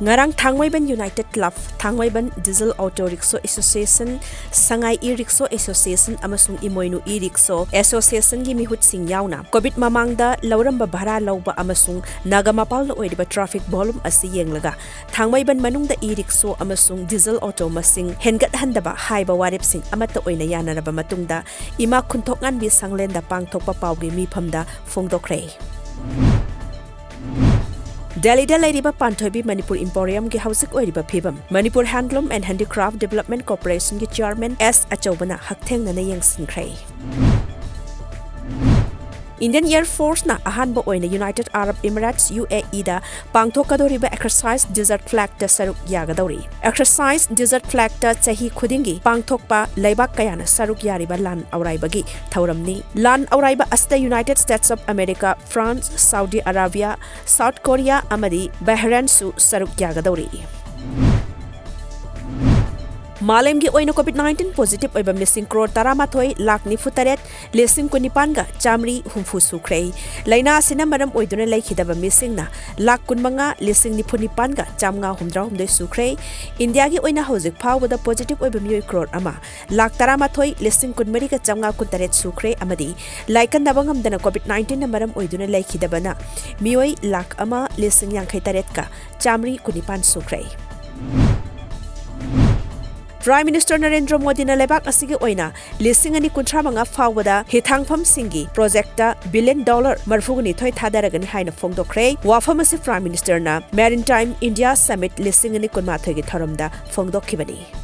Ngarang Thangwaiban United Club, Thangwaiban Diesel Auto Rickshaw Association, Sangai E-Rickshaw Association amasung Imoinu E-Rickshaw Association gi mihut sing yauna COVID mamangda lauramba bhara lauba amasung nagamapal na oidiba traffic volume asi yenglaga Thangwaiban manungda E-Rickshaw amasung diesel auto masing hengat handaba haiba warep sing amata oina yanaraba matungda ima khunthokngan bi sanglenda pangthokpa pawgi mifamda phongdokre Delhi da Ladiba Pantobi Manipur Emporium ki Housik Oiriba Pibam Manipur Handloom and Handicraft Development Corporation ki Chairman S. Achobana Hakteng na Yang Sinkray Indian Air Force na ahanba oina United Arab Emirates UAE da pangthokadoriba exercise desert flag ta saruk yagadori exercise desert flag ta chahi khudingi pangthokpa laibak kayana saruk yariba lan auraibagi thauramni lan auraiba asta United States of America France Saudi Arabia South Korea amadi Bahrain su saruk yagadori Malemgi oina COVID-19 positive oiba missing crore taramathoi lakh nifutaret lesing kunipanga chamri humfu sukhrei laina sina maram oiduna laikhidaba missing na lakh kunmanga lesing nifunipanga chamnga humdra humdoi sukhrei India gi oina hojik phawda positive oiba mioi crore ama lakh taramathoi lesing kunmari ka chamnga kuntaret sukhrei amadi laikan dabangam dana COVID-19 na maram oiduna laikhidaba na mioi lakh ama lesing yang khaitaret ka chamri kunipan sukhrei Prime Minister Narendra Modi na lebak asigi oina lising ani kunthra manga fawada hithangpham singi projecta $1 billion marfugni thoi thadaragani haina phongdokre wafam asi Prime Minister na Maritime India Summit lising ani kunma thoi gi tharamda phongdokhibani